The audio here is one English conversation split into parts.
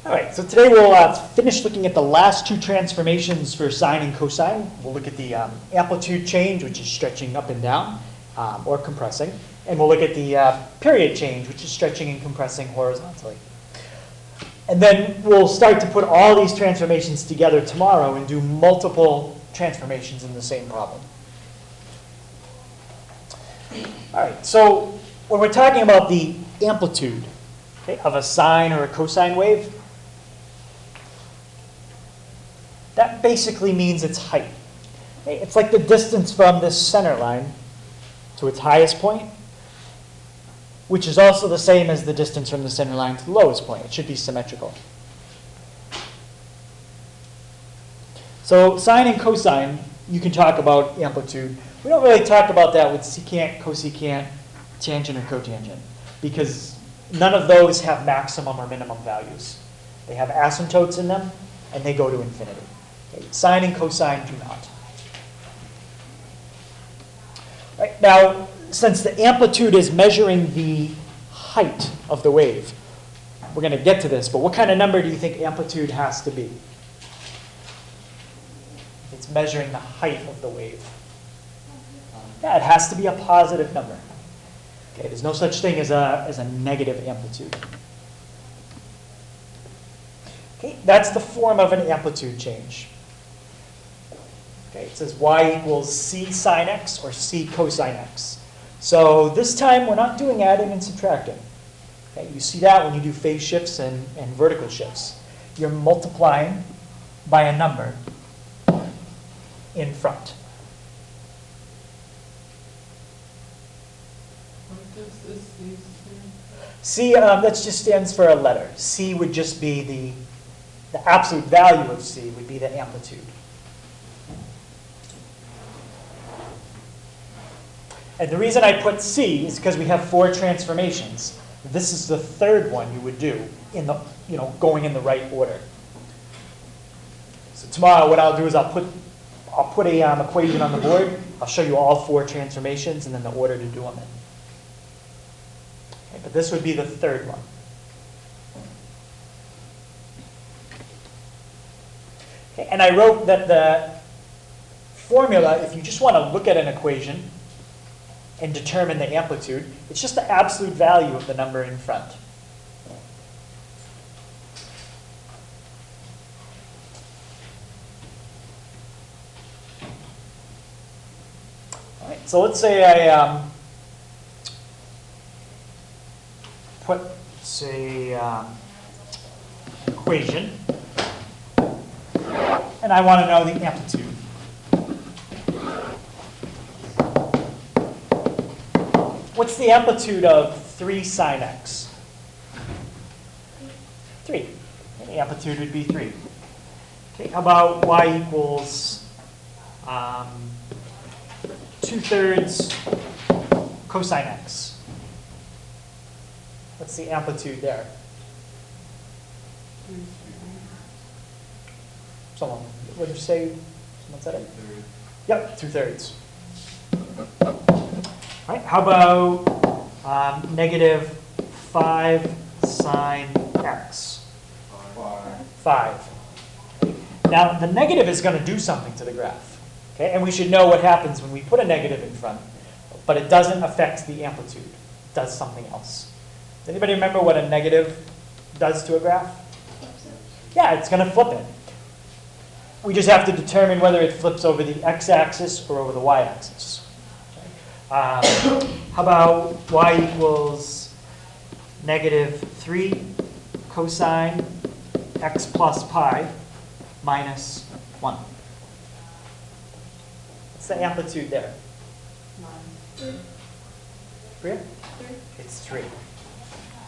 All right, so today we'll finish looking at the last two transformations for sine and cosine. We'll look at the amplitude change, which is stretching up and down, or compressing. And we'll look at the period change, which is stretching and compressing horizontally. And then we'll start to put all these transformations together tomorrow and do multiple transformations in the same problem. All right, so when we're talking about the amplitude, okay, of a sine or a cosine wave, that basically means its height. Okay, it's like the distance from this center line to its highest point, which is also the same as the distance from the center line to the lowest point. It should be symmetrical. So sine and cosine, you can talk about amplitude. We don't really talk about that with secant, cosecant, tangent, or cotangent, because none of those have maximum or minimum values. They have asymptotes in them, and they go to infinity. Okay? Sine and cosine do not. Right, now, since the amplitude is measuring the height of the wave, we're going to get to this, but what kind of number do you think amplitude has to be? It's measuring the height of the wave. Yeah, it has to be a positive number. Okay, there's no such thing as a negative amplitude. Okay, that's the form of an amplitude change. Okay, it says y equals c sine x or c cosine x. So this time we're not doing adding and subtracting. Okay, you see that when you do phase shifts and vertical shifts. You're multiplying by a number in front. What does this C C, that just stands for a letter. C would just be the absolute value of C would be the amplitude. And the reason I put C is because we have 4 transformations. This is the third one you would do in the, going in the right order. So tomorrow what I'll do is I'll put a equation on the board. I'll show you all 4 transformations and then the order to do them in. Okay, but this would be the third one. Okay, and I wrote that the formula, if you just want to look at an equation and determine the amplitude, it's just the absolute value of the number in front. All right, so let's say I put, say, an equation, and I want to know the amplitude. What's the amplitude of 3 sine x? 3. And the amplitude would be 3. Okay, how about y equals 2/3 cosine x? What's the amplitude there? Someone, what did you say? Someone said it? Yep, 2/3. All right, how about negative 5 sine x? 5. Now, the negative is going to do something to the graph. Okay, and we should know what happens when we put a negative in front, but it doesn't affect the amplitude. It does something else. Does anybody remember what a negative does to a graph? Yeah, it's going to flip it. We just have to determine whether it flips over the x-axis or over the y-axis. How about y equals negative 3 cosine x plus pi minus 1? What's the amplitude there? 3? It's 3.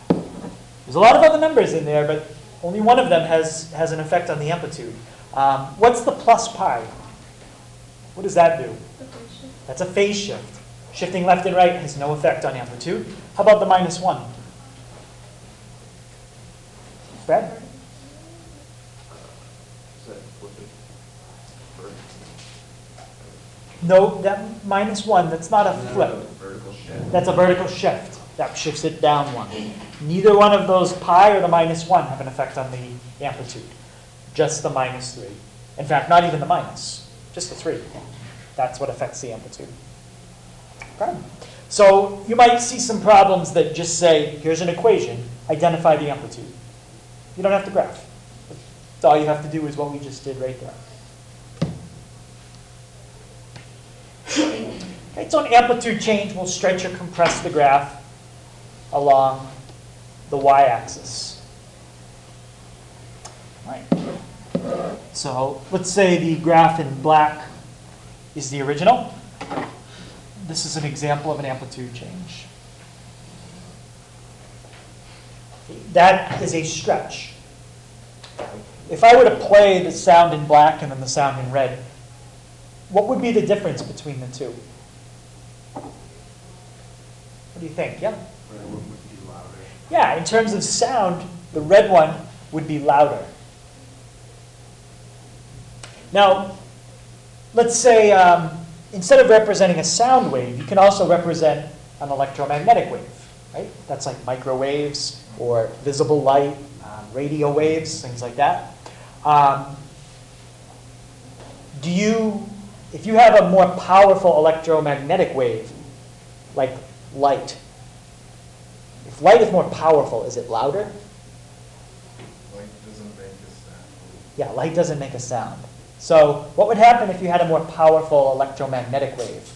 There's a lot of other numbers in there, but only one of them has an effect on the amplitude. What's the plus pi? What does that do? That's a phase shift. Shifting left and right has no effect on amplitude. How about the minus 1? Brad? No, that minus 1, that's not a flip. That's a vertical shift. That shifts it down 1. Neither one of those pi or the minus 1 have an effect on the amplitude. Just the minus 3. In fact, not even the minus, just the 3. That's what affects the amplitude. Okay. So you might see some problems that just say, here's an equation, identify the amplitude. You don't have to graph. All you have to do is what we just did right there. Okay, so an amplitude change will stretch or compress the graph along the y-axis. Right. So let's say the graph in black is the original. This is an example of an amplitude change. That is a stretch. If I were to play the sound in black and then the sound in red, what would be the difference between the two? What do you think? Yeah? Red one would be louder. Yeah, in terms of sound, the red one would be louder. Now, let's say instead of representing a sound wave, you can also represent an electromagnetic wave, right? That's like microwaves or visible light, radio waves, things like that. If you have a more powerful electromagnetic wave, like light, if light is more powerful, is it louder? Light doesn't make a sound. Yeah, light doesn't make a sound. So what would happen if you had a more powerful electromagnetic wave,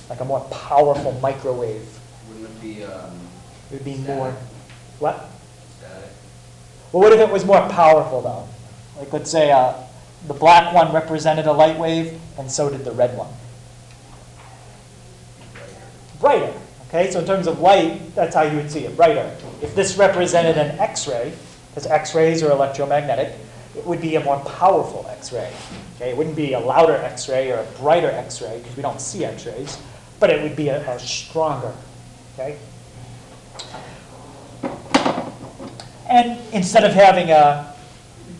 like a more powerful microwave? Wouldn't it be It would be static? more, what? Static? Well, what if it was more powerful, though? Like, let's say the black one represented a light wave, and so did the red one. Brighter. Okay, so in terms of light, that's how you would see it, brighter. If this represented an X-ray, because X-rays are electromagnetic, it would be a more powerful X-ray. Okay, it wouldn't be a louder X-ray or a brighter X-ray, because we don't see X-rays, but it would be a stronger. Okay? And instead of having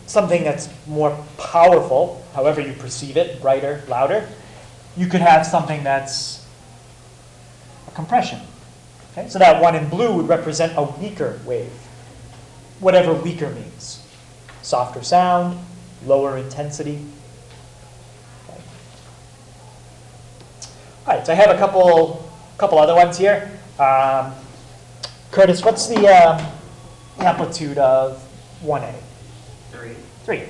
something that's more powerful, however you perceive it, brighter, louder, you could have something that's a compression. Okay? So that one in blue would represent a weaker wave, whatever weaker means. Softer sound, lower intensity. Okay. All right, so I have a couple other ones here. Curtis, what's the amplitude of 1A? 3.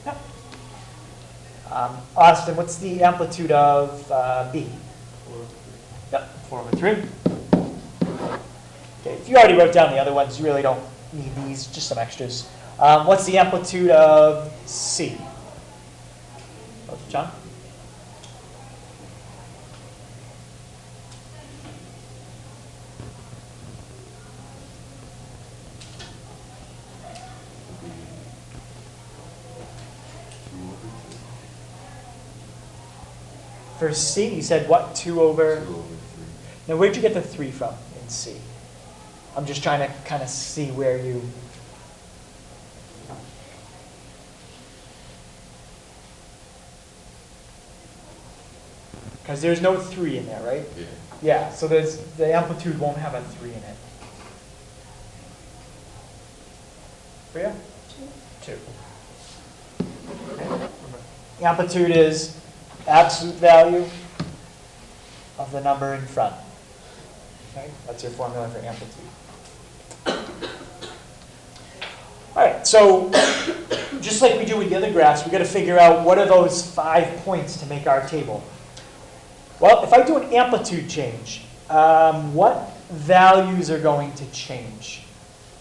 Yep. Austin, what's the amplitude of B? 4/3. Okay, if you already wrote down the other ones, you really don't need these, just some extras. What's the amplitude of C? Oh, John? For C, you said what? 2 over? 2/3. Now, where'd you get the 3 from in C? I'm just trying to kind of see where you... Because there's no 3 in there, right? Yeah. Yeah, so the amplitude won't have a 3 in it. Priya? 2. Okay. The amplitude is absolute value of the number in front. Okay, that's your formula for amplitude. All right, so just like we do with the other graphs, we've got to figure out what are those 5 points to make our table. Well, if I do an amplitude change, what values are going to change?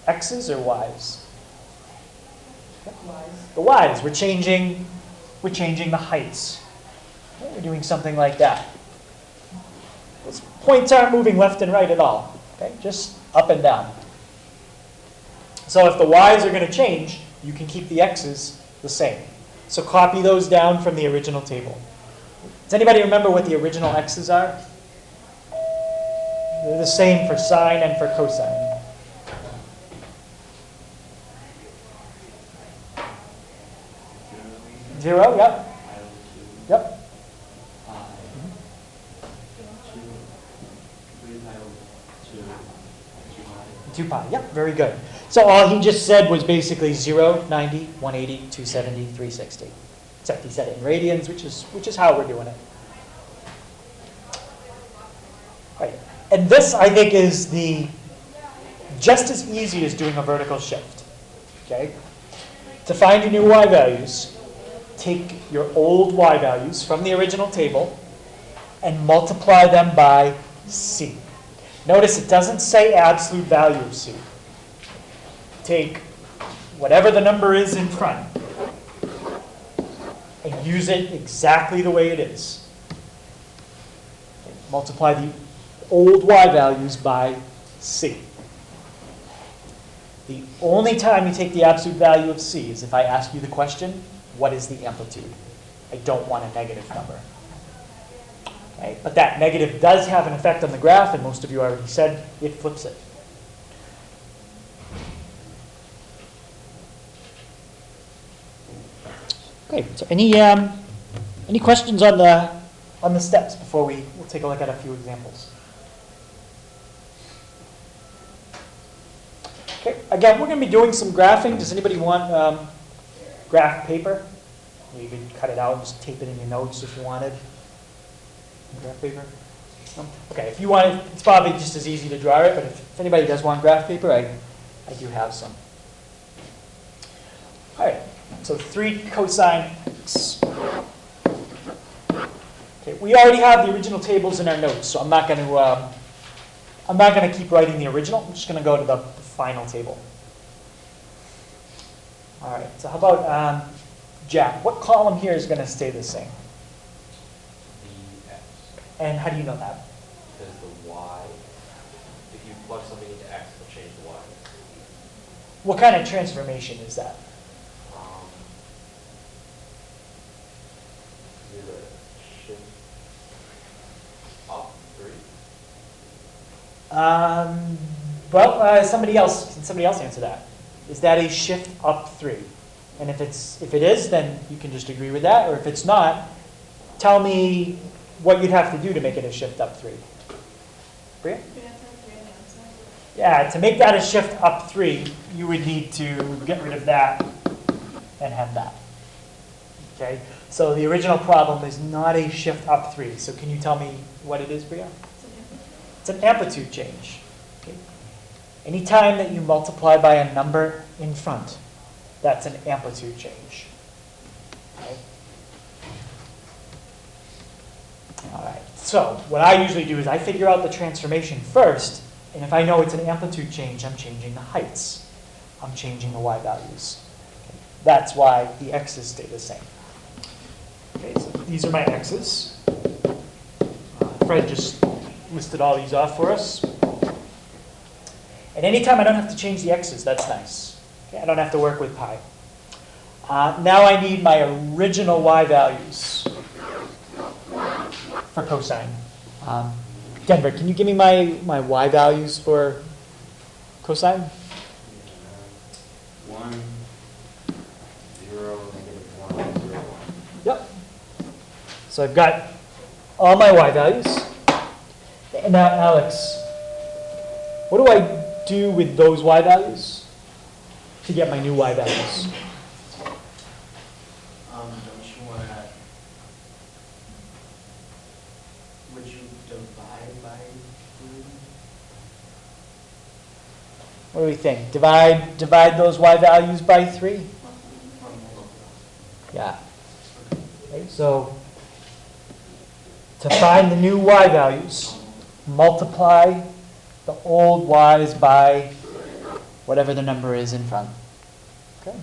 X's or Y's? Y's. The Y's. We're changing the heights. Okay, we're doing something like that. Those points aren't moving left and right at all. Okay, just up and down. So if the Y's are going to change, you can keep the X's the same. So copy those down from the original table. Does anybody remember what the original X's are? They're the same for sine and for cosine. Zero, yep. Yep. 2 pi, yeah, very good. So all he just said was basically 0, 90, 180, 270, 360. Except he said it in radians, which is how we're doing it. Right. And this, I think, is just as easy as doing a vertical shift. Okay? To find your new y values, take your old y values from the original table and multiply them by c. Notice it doesn't say absolute value of c. Take whatever the number is in front and use it exactly the way it is. Okay, multiply the old y values by c. The only time you take the absolute value of c is if I ask you the question, what is the amplitude? I don't want a negative number. Okay? But that negative does have an effect on the graph, and most of you already said it flips it. Okay, so any questions on the steps before we'll take a look at a few examples? Okay, again, we're going to be doing some graphing. Does anybody want graph paper? You can cut it out and just tape it in your notes if you wanted. Graph paper? No? Okay, if you want it, it's probably just as easy to draw it, but if anybody does want graph paper, I do have some. All right, so 3 cosine x. Okay, we already have the original tables in our notes, so I'm not going to keep writing the original. I'm just going to go to the final table. All right, so how about Jack? What column here is going to stay the same? The x. And how do you know that? Because the y, if you plug something into x, it'll change the y. What kind of transformation is that? Is it a shift up 3? Well, somebody else answer that. Is that a shift up 3? And if it is, then you can just agree with that. Or if it's not, tell me what you'd have to do to make it a shift up 3. Bria? Yeah, to make that a shift up 3, you would need to get rid of that and have that. Okay? So the original problem is not a shift up 3. So can you tell me what it is, Bria? It's an amplitude change. Okay? Anytime that you multiply by a number in front, that's an amplitude change. Okay? All right. So what I usually do is I figure out the transformation first, and if I know it's an amplitude change, I'm changing the heights. I'm changing the y values. Okay? That's why the x's stay the same. Okay, so these are my x's. Fred just listed all these off for us. And anytime I don't have to change the x's, that's nice. Okay, I don't have to work with pi. Now I need my original y values for cosine. Denver, can you give me my y values for cosine? 1, 0, -1, 0, 1. Yep. So I've got all my y values. And now, Alex, what do I do with those y values to get my new y values? Don't you want to, would you divide by 3? What do we think? Divide those y values by 3? Yeah. Okay, so to find the new y values, multiply the old y's by whatever the number is in front. Okay.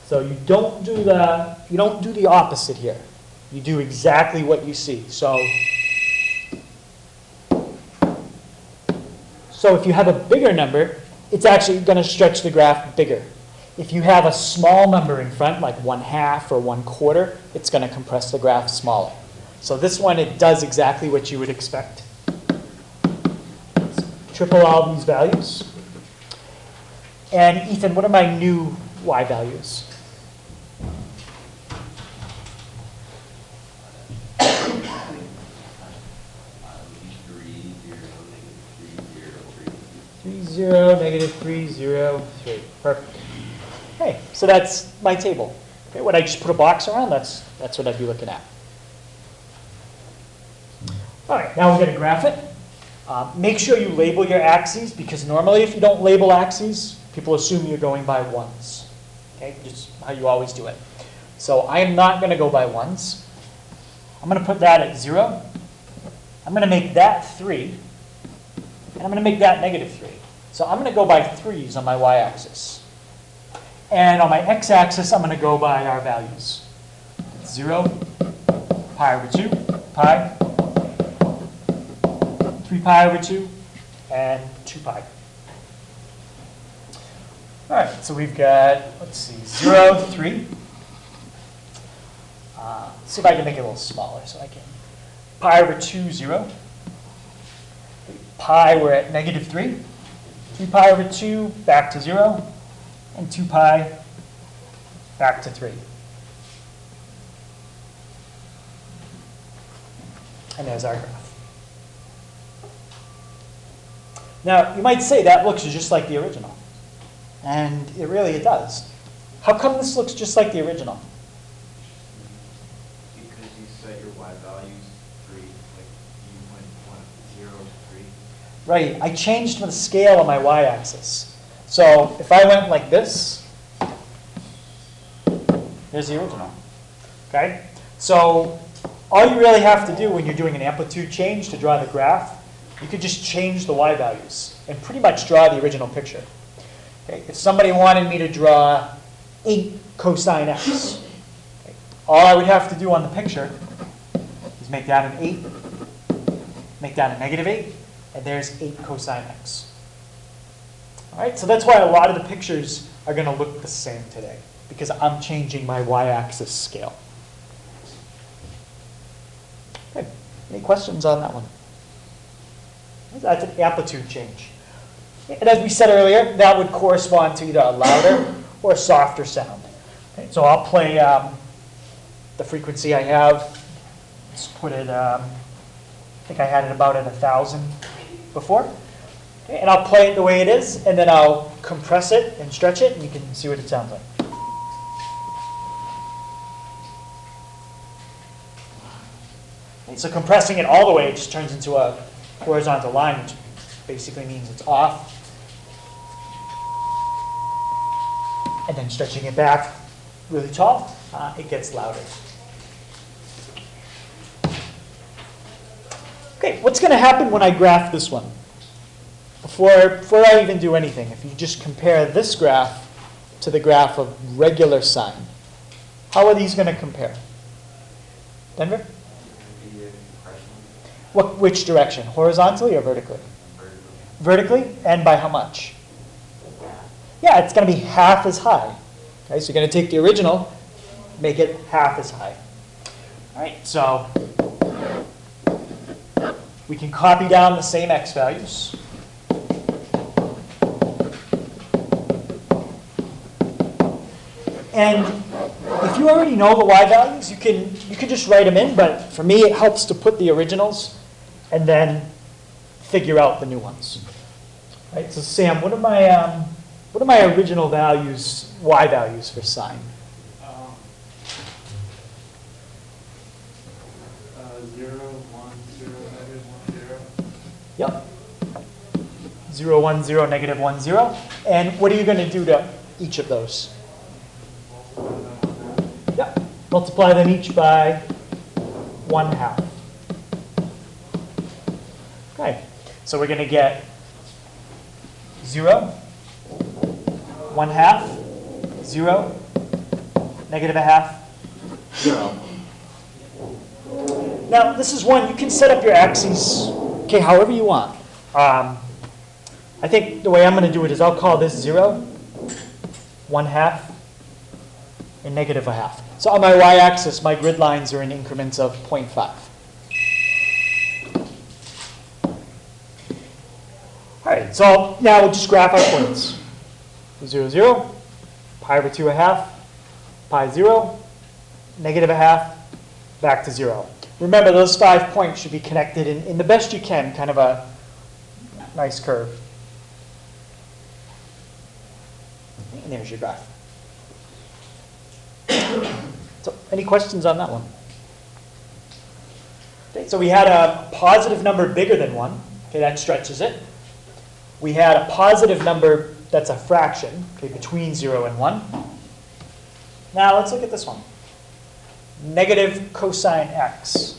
So you don't do the opposite here. You do exactly what you see. So if you have a bigger number, it's actually going to stretch the graph bigger. If you have a small number in front, like 1/2 or 1/4, it's going to compress the graph smaller. So this one, it does exactly what you would expect. Triple all these values. And Ethan, what are my new y values? 0, 3. Perfect. Okay, so that's my table. Okay, when I just put a box around, that's what I'd be looking at. All right, now we're going to graph it. Make sure you label your axes, because normally if you don't label axes, people assume you're going by ones. Okay, just how you always do it. So I am not going to go by ones. I'm going to put that at 0. I'm going to make that 3. And I'm going to make that -3. So I'm going to go by 3s on my y-axis. And on my x-axis, I'm going to go by our values. 0, pi over 2, pi, 3 pi over 2, and 2 pi. All right, so we've got, let's see, 0, 3. Let's see if I can make it a little smaller so I can. Pi over 2, 0. Pi, we're at -3. 3 pi over 2, back to 0. And 2 pi, back to 3. And there's our graph. Now, you might say that looks just like the original. And it does. How come this looks just like the original? Because you set your y values 3, like you went 0 to 3. Right, I changed the scale on my y-axis. So if I went like this, there's the original. Okay? So all you really have to do when you're doing an amplitude change to draw the graph, you could just change the y values and pretty much draw the original picture. Okay? If somebody wanted me to draw 8 cosine x, okay, all I would have to do on the picture is make that an 8, make that a -8, and there's 8 cosine x. All right, so that's why a lot of the pictures are going to look the same today, because I'm changing my y-axis scale. Okay, any questions on that one? That's an amplitude change. And as we said earlier, that would correspond to either a louder or a softer sound. Okay, so I'll play the frequency I have. Let's put it, I think I had it about at 1,000 before. Okay, and I'll play it the way it is, and then I'll compress it and stretch it, and you can see what it sounds like. Okay, so compressing it all the way, it just turns into a horizontal line, which basically means it's off. And then stretching it back really tall, it gets louder. Okay, what's going to happen when I graph this one? Before I even do anything, if you just compare this graph to the graph of regular sine, how are these going to compare? Denver? Which direction? Horizontally or vertically? Vertically, and by how much? Yeah, it's going to be half as high. Okay, so you're going to take the original, make it half as high. All right, so we can copy down the same x values. And if you already know the y values, you can just write them in, but for me it helps to put the originals and then figure out the new ones. Right, so Sam, what are my original values, y values for sine? 0, 1, 0, -1, 0. Yep. 0, 1, 0, -1, 0. And what are you going to do to each of those? Yep. Multiply them each by 1/2. Okay. So we're going to get 0, 1/2, 0, -1/2, 0. Now, this is one, you can set up your axes, okay, however you want. I think the way I'm going to do it is I'll call this 0, 1/2, and -1/2. So on my y-axis, my grid lines are in increments of 0.5. All right, so now we'll just graph our points. 0, 0, pi over 2/2, pi 0, -1/2, back to 0. Remember, those 5 points should be connected in the best you can, kind of a nice curve. And there's your graph. So any questions on that one? Okay, so we had a positive number bigger than 1. Okay, that stretches it. We had a positive number that's a fraction, okay, between 0 and 1. Now let's look at this one. Negative cosine x.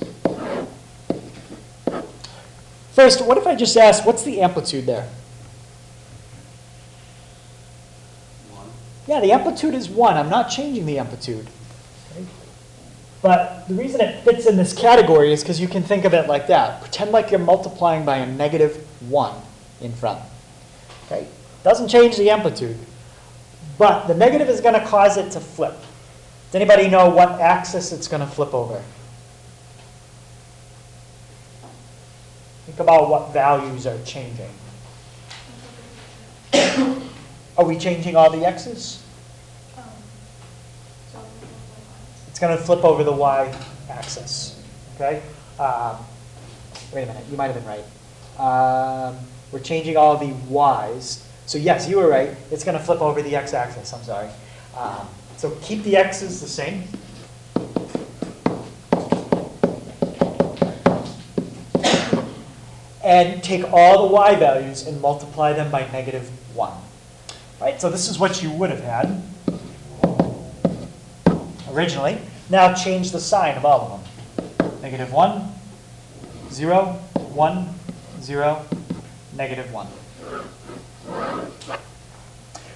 First, what if I just asked, what's the amplitude there? 1. Yeah, the amplitude is 1. I'm not changing the amplitude. Okay? But the reason it fits in this category is because you can think of it like that. Pretend like you're multiplying by a negative 1 in front. Okay? Doesn't change the amplitude. But the negative is going to cause it to flip. Does anybody know what axis it's going to flip over? Think about what values are changing. Are we changing all the x's? It's going to flip over the y-axis. Okay? Wait a minute, you might have been right. We're changing all the y's. So yes, you were right. It's going to flip over the x-axis. I'm sorry. So keep the x's the same. And take all the y values and multiply them by negative 1. Right? So this is what you would have had originally. Now change the sign of all of them. Negative 1, 0, 1, 0, negative 1.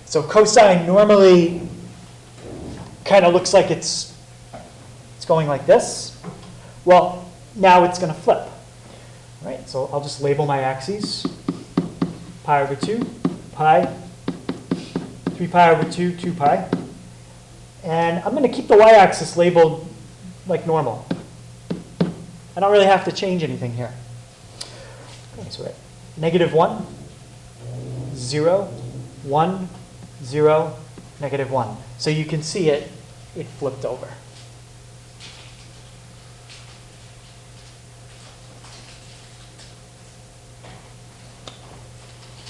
So cosine normally kind of looks like it's going like this. Well, now it's going to flip. Right? So I'll just label my axes. Pi over 2, pi, 3 pi over 2, 2 pi. And I'm going to keep the y-axis labeled like normal. I don't really have to change anything here. Okay, so right. Negative 1, 0, 1, 0, negative 1. So you can see it flipped over.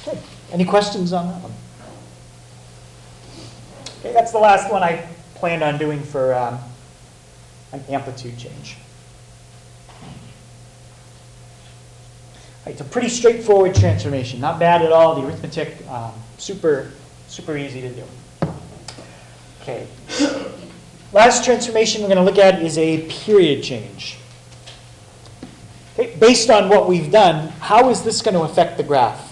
Okay, any questions on that one? Okay, that's the last one I planned on doing for an amplitude change. Right, it's a pretty straightforward transformation, not bad at all. The arithmetic, super easy to do. Okay, last transformation we're going to look at is a period change. Okay, based on what we've done, how is this going to affect the graph?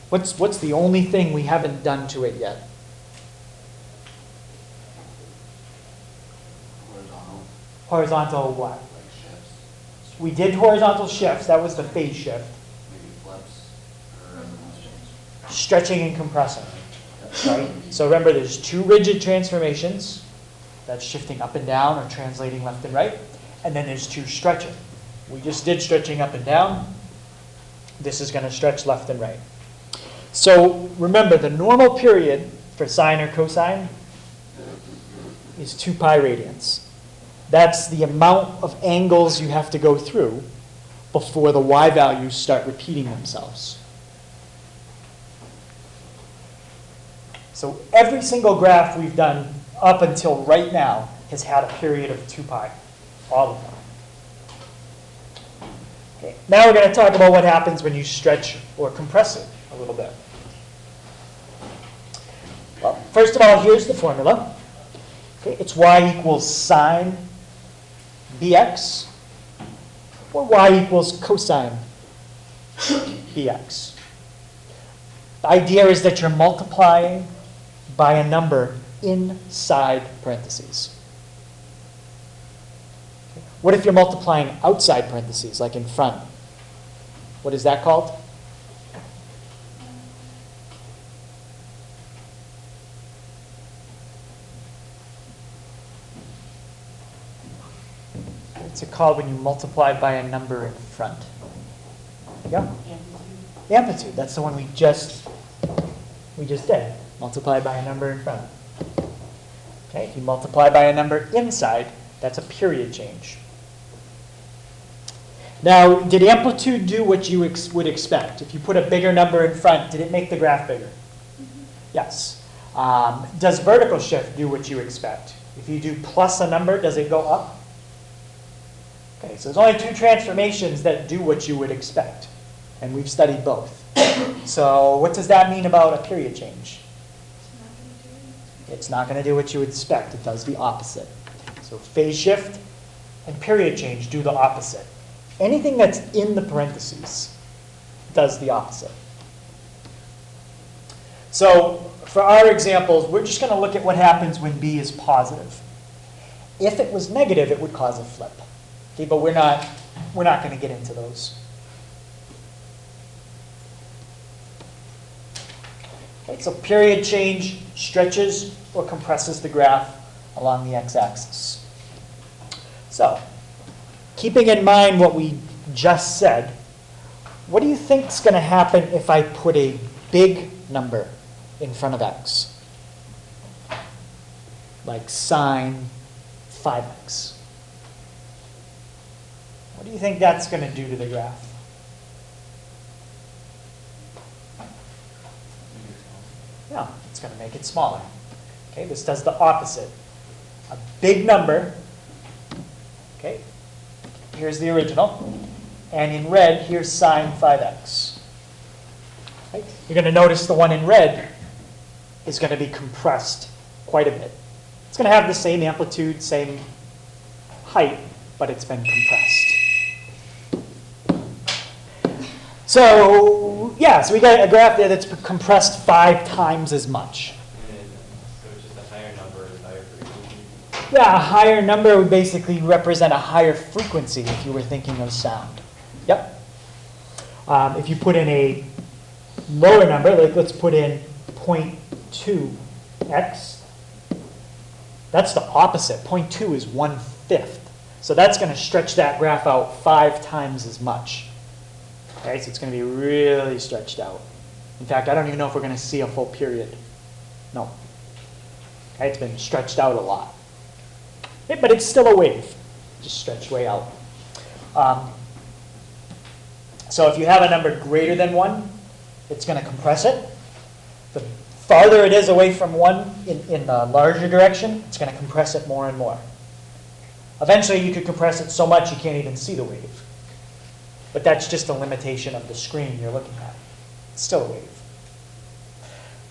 What's the only thing we haven't done to it yet? Horizontal what? Like shifts. We did horizontal shifts. That was the phase shift. Maybe flips or resonance change. Stretching and compressing. Right? So remember, there's two rigid transformations. That's shifting up and down or translating left and right. And then there's two stretching. We just did stretching up and down. This is going to stretch left and right. So remember, the normal period for sine or cosine is 2 pi radians. That's the amount of angles you have to go through before the y values start repeating themselves. So every single graph we've done up until right now has had a period of 2 pi, all of them. Okay. Now we're going to talk about what happens when you stretch or compress it a little bit. Well, first of all, here's the formula. Okay, it's y equals sine bx, or y equals cosine bx. The idea is that you're multiplying by a number inside parentheses. Okay. What if you're multiplying outside parentheses, like in front? What is that called? What's it called when you multiply by a number in front? Yeah? The amplitude. That's the one we just did. Multiply by a number in front. Okay, if you multiply by a number inside, that's a period change. Now, did amplitude do what you would expect? If you put a bigger number in front, did it make the graph bigger? Yes. Does vertical shift do what you expect? If you do plus a number, does it go up? Okay, so there's only two transformations that do what you would expect, and we've studied both. So what does that mean about a period change? It's not going to do what you would expect. It does the opposite. So phase shift and period change do the opposite. Anything that's in the parentheses does the opposite. So for our examples, we're just going to look at what happens when B is positive. If it was negative, it would cause a flip. Okay, but we're not going to get into those. Okay, so period change stretches or compresses the graph along the x-axis. So, keeping in mind what we just said, what do you think is going to happen if I put a big number in front of x? Like sine 5x. What do you think that's going to do to the graph? Yeah, it's going to make it smaller. Okay, this does the opposite. A big number, okay, here's the original, and in red, here's sine 5x. Okay? You're going to notice the one in red is going to be compressed quite a bit. It's going to have the same amplitude, same height, but it's been compressed. So, yeah, so we got a graph there that's compressed 5 times as much. So it's just a higher number and higher frequency. Yeah, a higher number would basically represent a higher frequency if you were thinking of sound. Yep. If you put in a lower number, like let's put in 0.2x, that's the opposite. 0.2 is 1/5. So that's going to stretch that graph out 5 times as much. Okay, so it's going to be really stretched out. In fact, I don't even know if we're going to see a full period. No. Okay, it's been stretched out a lot. Okay, but it's still a wave, just stretched way out. So if you have a number greater than 1, it's going to compress it. The farther it is away from 1 in the larger direction, it's going to compress it more and more. Eventually, you could compress it so much you can't even see the wave. But that's just a limitation of the screen you're looking at. It's still a wave.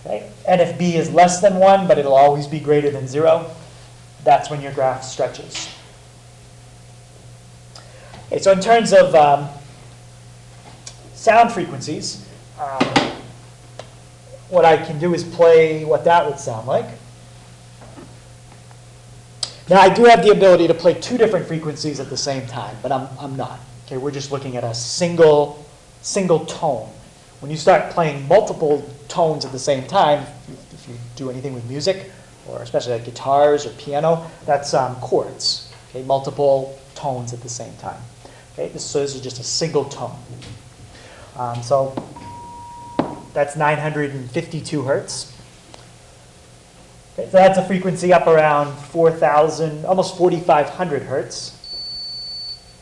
Okay? And if B is less than 1, but it'll always be greater than 0, that's when your graph stretches. Okay, so in terms of sound frequencies, what I can do is play what that would sound like. Now, I do have the ability to play 2 different frequencies at the same time, but I'm not. Okay, we're just looking at a single tone. When you start playing multiple tones at the same time, if you do anything with music, or especially like guitars or piano, that's chords. Okay, multiple tones at the same time. Okay, so this is just a single tone. So that's 952 hertz. Okay, so that's a frequency up around 4,000, almost 4,500 hertz.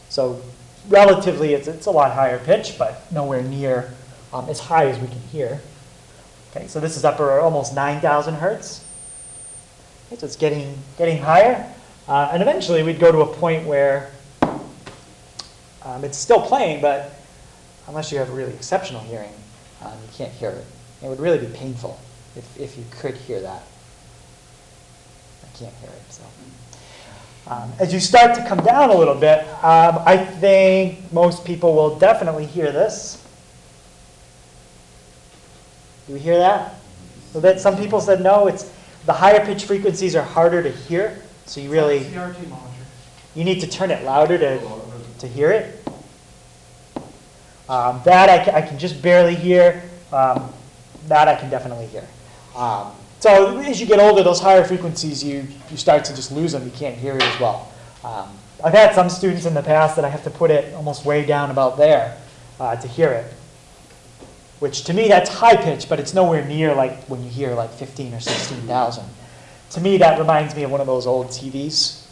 So relatively, it's a lot higher pitch, but nowhere near as high as we can hear. Okay, so this is up around almost 9,000 hertz. Okay, so it's getting higher, and eventually we'd go to a point where it's still playing, but unless you have really exceptional hearing, you can't hear it. It would really be painful if you could hear that. I can't hear it, so. As you start to come down a little bit, I think most people will definitely hear this. Do we hear that? So that some people said no. It's the higher pitch frequencies are harder to hear, so you really you need to turn it louder to hear it. That I can just barely hear. That I can definitely hear. So as you get older, those higher frequencies, you start to just lose them. You can't hear it as well. I've had some students in the past that I have to put it almost way down about there to hear it. Which to me, that's high pitch, but it's nowhere near like when you hear like 15 or 16,000. To me, that reminds me of one of those old TVs.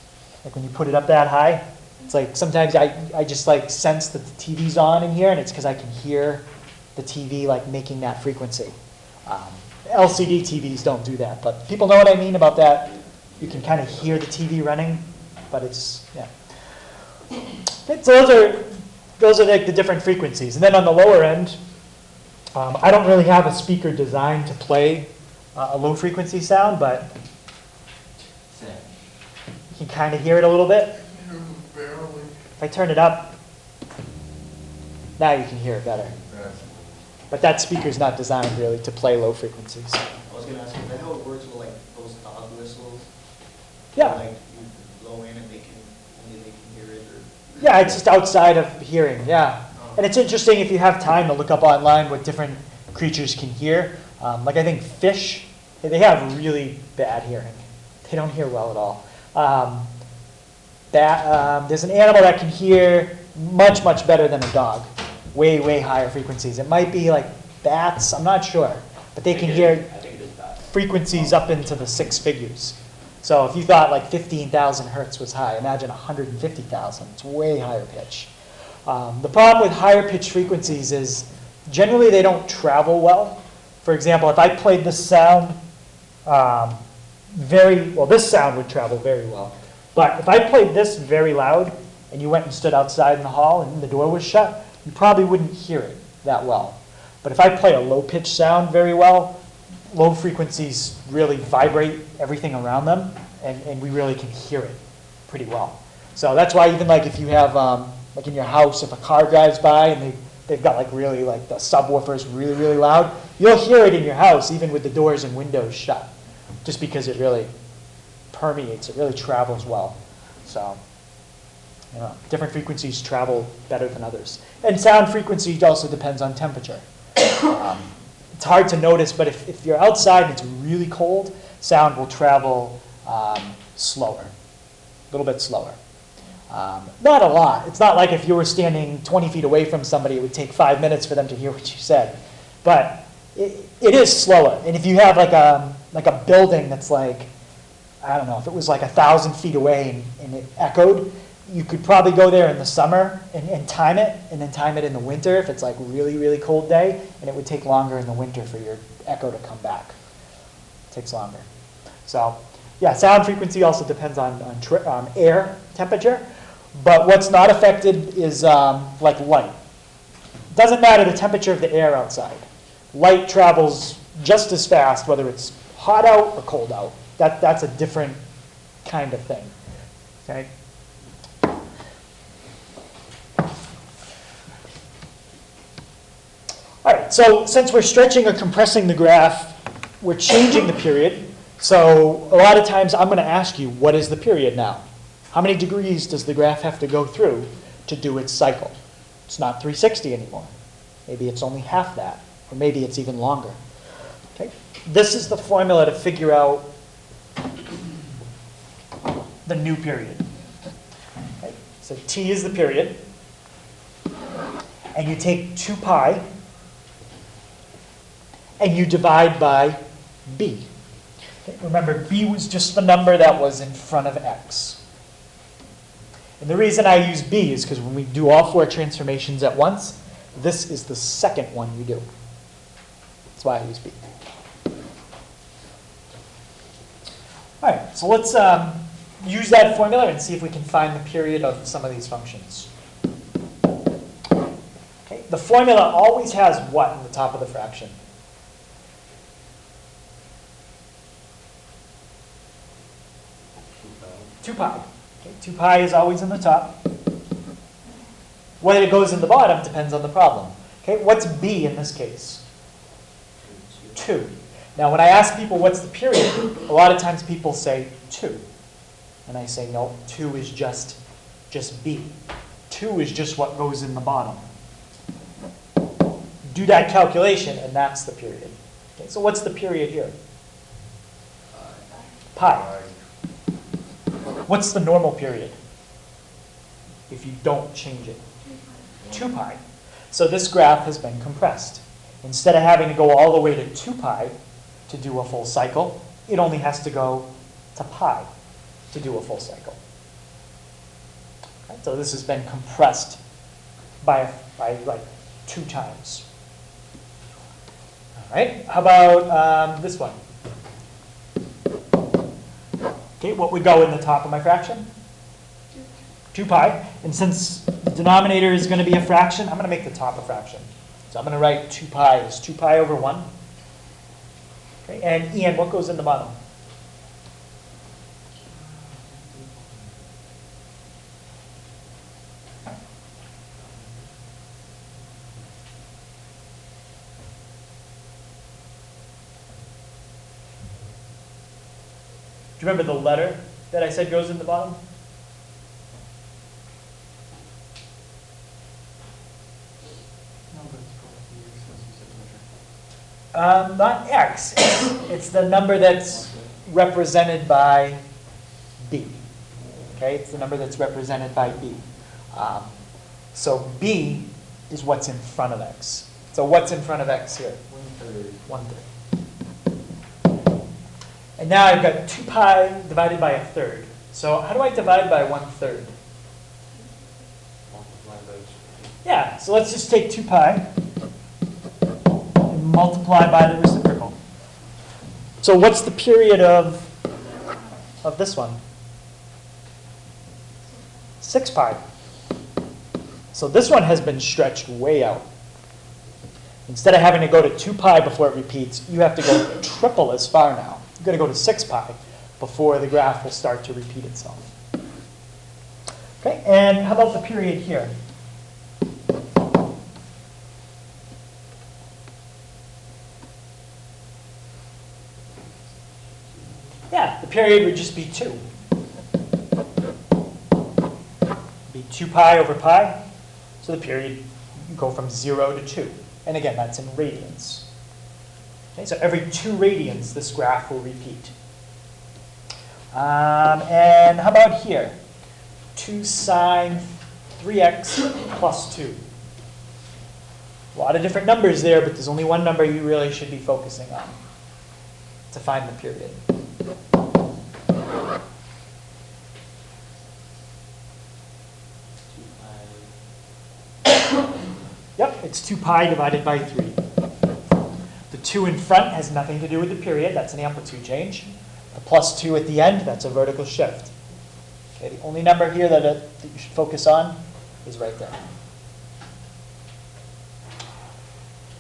Like when you put it up that high, it's like sometimes I just like sense that the TV's on in here, and it's because I can hear the TV like making that frequency. LCD TVs don't do that, but people know what I mean about that. You can kind of hear the TV running, but it's, yeah. Okay, so those are like the different frequencies. And then on the lower end, I don't really have a speaker designed to play a low frequency sound, but you can kind of hear it a little bit. Barely. If I turn it up, now you can hear it better. But that speaker's not designed really to play low frequencies. I was gonna ask, is that how it works with like those dog whistles? Yeah. Like you blow in and only they can hear it, or? Yeah, it's just outside of hearing, yeah. And it's interesting if you have time to look up online what different creatures can hear. Like I think fish, they have really bad hearing. They don't hear well at all. There's an animal that can hear much, much better than a dog. Way, way higher frequencies. It might be like bats, I'm not sure. But they can hear I think it is bad. frequencies up into the 6 figures. So if you thought like 15,000 hertz was high, imagine 150,000. It's way higher pitch. The problem with higher pitch frequencies is generally they don't travel well. For example, if I played this sound this sound would travel very well. But if I played this very loud and you went and stood outside in the hall and the door was shut, you probably wouldn't hear it that well. But if I play a low pitch sound very well, low frequencies really vibrate everything around them, and we really can hear it pretty well. So that's why even like if you have, like in your house, if a car drives by and they've got like really like the subwoofer's really, really loud, you'll hear it in your house even with the doors and windows shut, just because it really permeates, it really travels well. So, you know, different frequencies travel better than others. And sound frequency also depends on temperature. It's hard to notice, but if you're outside and it's really cold, sound will travel slower, a little bit slower. Not a lot. It's not like if you were standing 20 feet away from somebody, it would take 5 minutes for them to hear what you said. But it is slower. And if you have like a building that's like, I don't know, if it was like 1,000 feet away and it echoed, you could probably go there in the summer and time it, and then time it in the winter if it's like a really, really cold day, and it would take longer in the winter for your echo to come back. It takes longer. So, yeah, sound frequency also depends on air temperature, but what's not affected is like light. It doesn't matter the temperature of the air outside. Light travels just as fast whether it's hot out or cold out. That's a different kind of thing. Okay? All right, so since we're stretching or compressing the graph, we're changing the period. So a lot of times I'm going to ask you, what is the period now? How many degrees does the graph have to go through to do its cycle? It's not 360 anymore. Maybe it's only half that, or maybe it's even longer. Okay? This is the formula to figure out the new period. Okay? So T is the period, and you take 2 pi, and you divide by b. Okay, remember, b was just the number that was in front of x. And the reason I use b is because when we do all 4 transformations at once, this is the second one you do. That's why I use b. All right, so let's use that formula and see if we can find the period of some of these functions. Okay, the formula always has what in the top of the fraction? 2 pi. Okay, 2 pi is always in the top. Whether it goes in the bottom depends on the problem. Okay, what's b in this case? 2. Now, when I ask people what's the period, a lot of times people say 2. And I say, no, 2 is just b. 2 is just what goes in the bottom. Do that calculation, and that's the period. Okay, so what's the period here? Pi. What's the normal period if you don't change it? 2 pi. So this graph has been compressed. Instead of having to go all the way to 2 pi to do a full cycle, it only has to go to pi to do a full cycle. Okay, so this has been compressed by like 2 times. right? How about this one? Okay, what would go in the top of my fraction? 2 pi. And since the denominator is going to be a fraction, I'm going to make the top a fraction. So I'm going to write 2 pi as 2 pi over 1. Okay, and Ian, what goes in the bottom? Do you remember the letter that I said goes in the bottom? Not x. It's the number that's represented by b. Okay, it's the number that's represented by b. So b is what's in front of x. So what's in front of x here? 1/3. And now I've got 2 pi divided by 1/3. So how do I divide by 1/3? Yeah, so let's just take 2 pi and multiply by the reciprocal. So what's the period of this one? 6 pi. So this one has been stretched way out. Instead of having to go to 2 pi before it repeats, you have to go triple as far now. You've got to go to 6 pi before the graph will start to repeat itself. Okay, and how about the period here? Yeah, the period would just be 2. Be 2 pi over pi. So the period would go from 0 to 2. And again, that's in radians. Okay, so every 2 radians, this graph will repeat. And how about here? 2 sine 3x plus 2. A lot of different numbers there, but there's only one number you really should be focusing on to find the period. Yep, it's 2 pi divided by 3. The 2 in front has nothing to do with the period. That's an amplitude change. The plus 2 at the end, that's a vertical shift. Okay, the only number here that you should focus on is right there.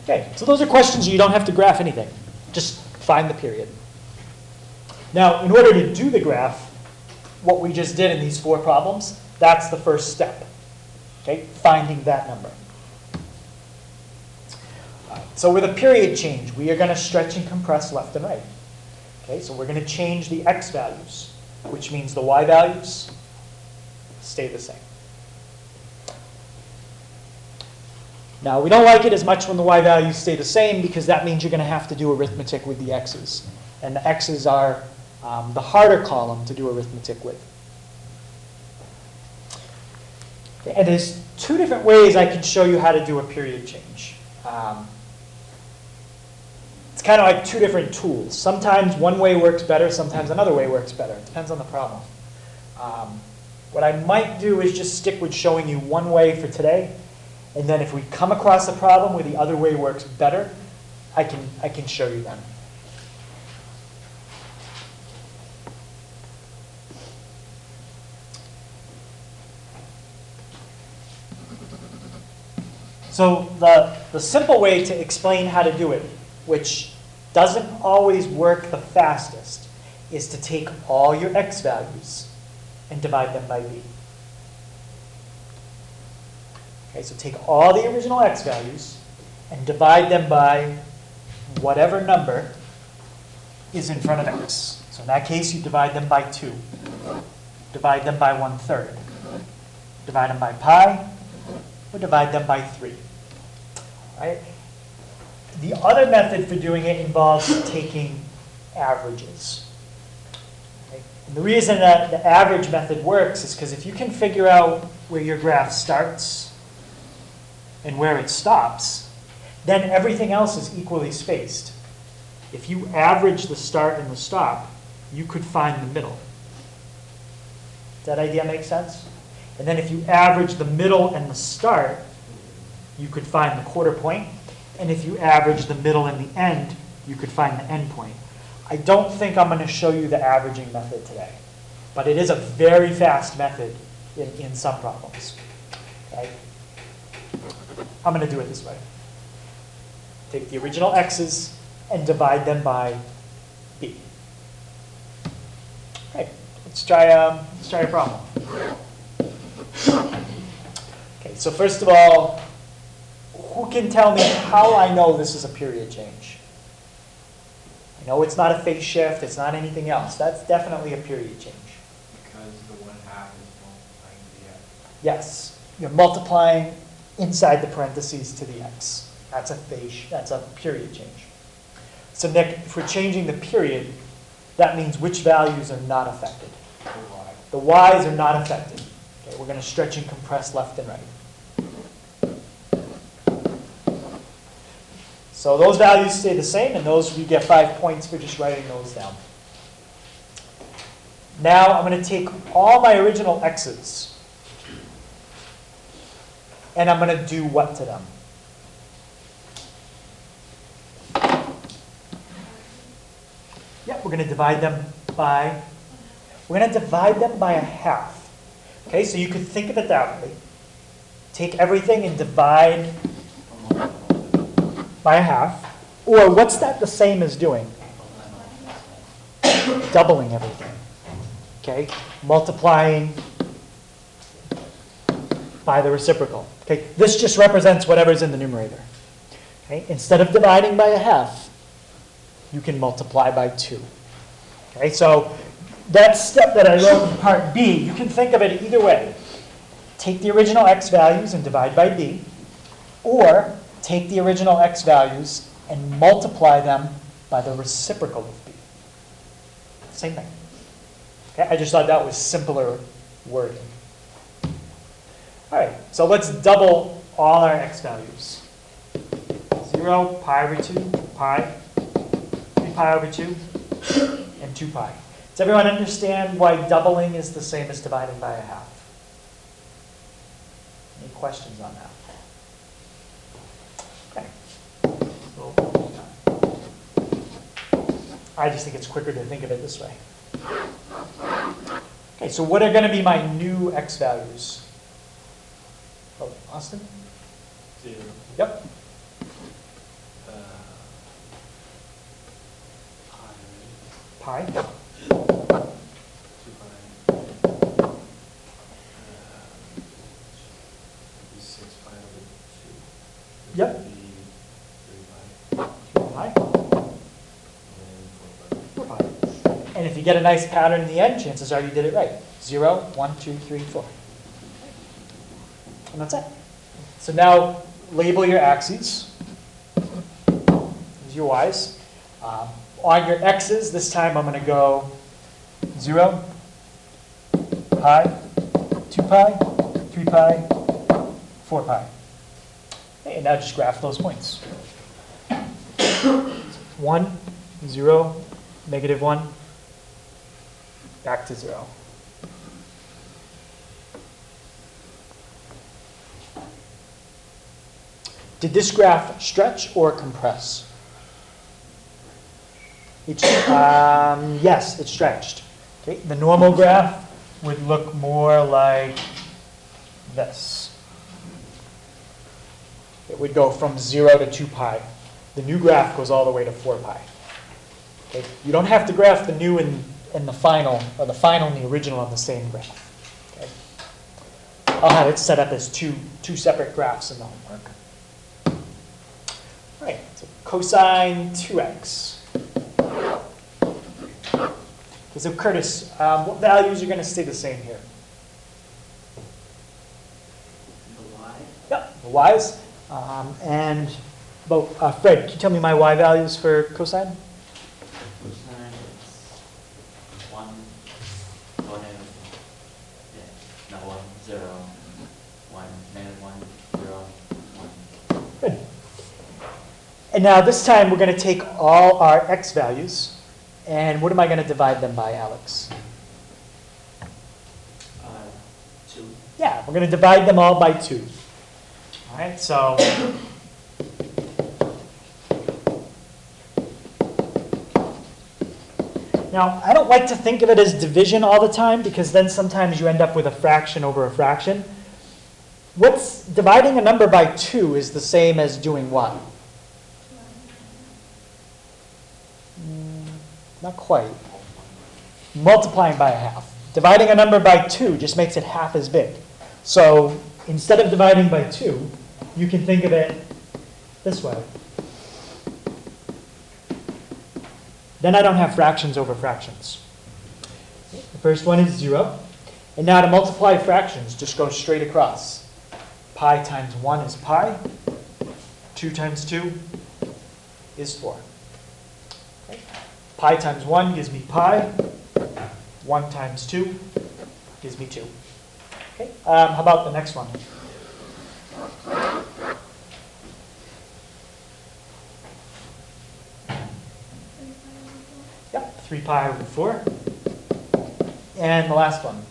Okay, so those are questions you don't have to graph anything. Just find the period. Now, in order to do the graph, what we just did in these 4 problems, that's the first step. Okay, finding that number. So with a period change, we are going to stretch and compress left and right. Okay, so we're going to change the x values, which means the y values stay the same. Now, we don't like it as much when the y values stay the same because that means you're going to have to do arithmetic with the x's. And the x's are the harder column to do arithmetic with. Okay, and there's 2 different ways I can show you how to do a period change. It's kind of like 2 different tools. Sometimes one way works better, sometimes another way works better. It depends on the problem. What I might do is just stick with showing you one way for today, and then if we come across a problem where the other way works better, I can show you then. So the simple way to explain how to do it, which doesn't always work the fastest, is to take all your x values and divide them by b. Okay, so take all the original x values and divide them by whatever number is in front of x. So in that case, you divide them by 2. Divide them by 1/3. Divide them by pi, or divide them by 3. Right? The other method for doing it involves taking averages. Okay? And the reason that the average method works is because if you can figure out where your graph starts and where it stops, then everything else is equally spaced. If you average the start and the stop, you could find the middle. Does that idea make sense? And then if you average the middle and the start, you could find the quarter point. and if you average the middle and the end, you could find the end point. I don't think I'm going to show you the averaging method today, but it is a very fast method in some problems. Okay? I'm going to do it this way. Take the original x's and divide them by b. Okay, let's try a problem. Okay, so first of all, who can tell me how I know this is a period change? I know it's not a phase shift, it's not anything else. That's definitely a period change. Because the 1/2 is multiplying the x. Yes, you're multiplying inside the parentheses to the x. That's a period change. So Nick, if we're changing the period, that means which values are not affected? The y's are not affected. Okay, we're going to stretch and compress left and right. So those values stay the same, and those you get 5 points for just writing those down. Now I'm going to take all my original x's, and I'm going to do what to them? Yep, we're going to divide them by, we're going to divide them by 1/2. Okay, so you could think of it that way. Take everything and divide by 1/2. Or what's that the same as doing? Doubling everything. Okay, multiplying by the reciprocal. Okay, this just represents whatever's in the numerator. Okay, instead of dividing by 1/2, you can multiply by 2. Okay, so that step that I wrote in part B, you can think of it either way. Take the original x values and divide by b, or take the original x values and multiply them by the reciprocal of b. Same thing. Okay, I just thought that was simpler wording. All right, so let's double all our x values. 0, pi over 2, pi, 3 pi over 2, and 2 pi. Does everyone understand why doubling is the same as dividing by 1/2? Any questions on that? Okay. I just think it's quicker to think of it this way. Okay, so what are going to be my new x values? Oh, Austin? 0. Yep. Pi. 2 pi. 6 pi over 2. Yep. 3 pi. 3 pi. And 4 pi. 4 pi. And if you get a nice pattern in the end, chances are you did it right. 0, 1, 2, 3, 4. And that's it. So now label your axes. These are your y's. On your x's, this time I'm going to go 0, pi, 2 pi, 3 pi, 4 pi. Okay, and now just graph those points. 1, 0, -1, back to 0. Did this graph stretch or compress? Yes, it stretched. Okay, the normal graph would look more like this. It would go from 0 to 2 pi. The new graph goes all the way to 4 pi. Okay, you don't have to graph the new and the final, or the final and the original on the same graph. Okay, I'll have it set up as two separate graphs in the homework. All right, so cosine 2x. Okay, so Curtis, what values are going to stay the same here? The y? Yep, the y's. Fred, can you tell me my y values for cosine? Cosine is 1, 1 and, yeah, not 1, 0, 1, -1, 0, 1. Good. And now this time we're going to take all our x values, and what am I going to divide them by, Alex? 2. Yeah, we're going to divide them all by 2. All right, so Now, I don't like to think of it as division all the time because then sometimes you end up with a fraction over a fraction. Dividing a number by 2 is the same as doing what? Not quite. Multiplying by a half. Dividing a number by 2 just makes it half as big. So instead of dividing by 2, you can think of it this way. Then I don't have fractions over fractions. The first one is 0. And now to multiply fractions, just go straight across. Pi times 1 is pi. 2 times 2 is 4. Okay. Pi times 1 gives me pi. 1 times 2 gives me 2. Okay. How about the next one? Yep, 3 pi over 4. And the last one.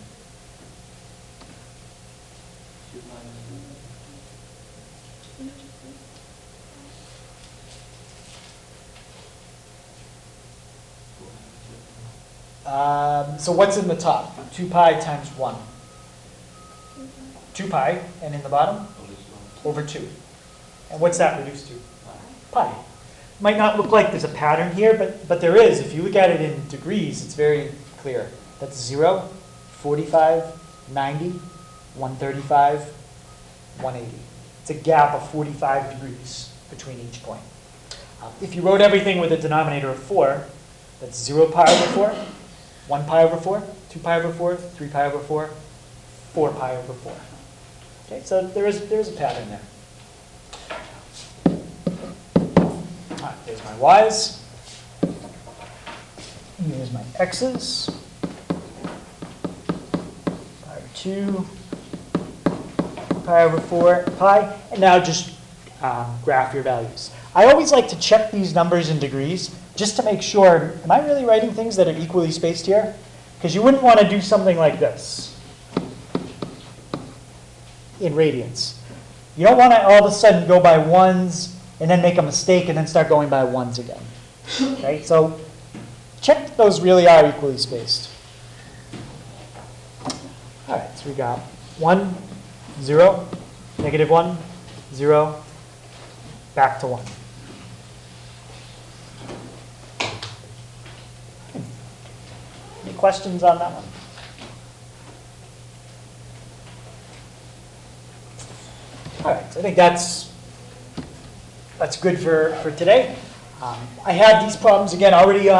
So what's in the top? 2 pi times 1. 2 pi, and in the bottom? Over 2. And what's that reduced to? Pi. Might not look like there's a pattern here, but there is. If you look at it in degrees, it's very clear. That's 0, 45, 90, 135, 180. It's a gap of 45 degrees between each point. If you wrote everything with a denominator of 4, that's 0 pi over 4, 1 pi over 4, 2 pi over 4, 3 pi over 4, 4 pi over 4. Okay, so there's a pattern there. All right, there's my y's. And here's my x's. Pi over 2, pi over 4, pi. And now just graph your values. I always like to check these numbers in degrees just to make sure, am I really writing things that are equally spaced here? Because you wouldn't want to do something like this in radians. You don't want to all of a sudden go by ones and then make a mistake and then start going by ones again. Okay, so check that those really are equally spaced. All right, so we got 1, 0, -1, 0, back to 1. Any questions on that one? All right, so I think that's good for today. I have these problems again already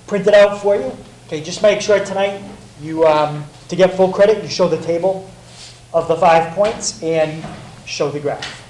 printed out for you. Okay, just make sure tonight you to get full credit, you show the table of the 5 points and show the graph.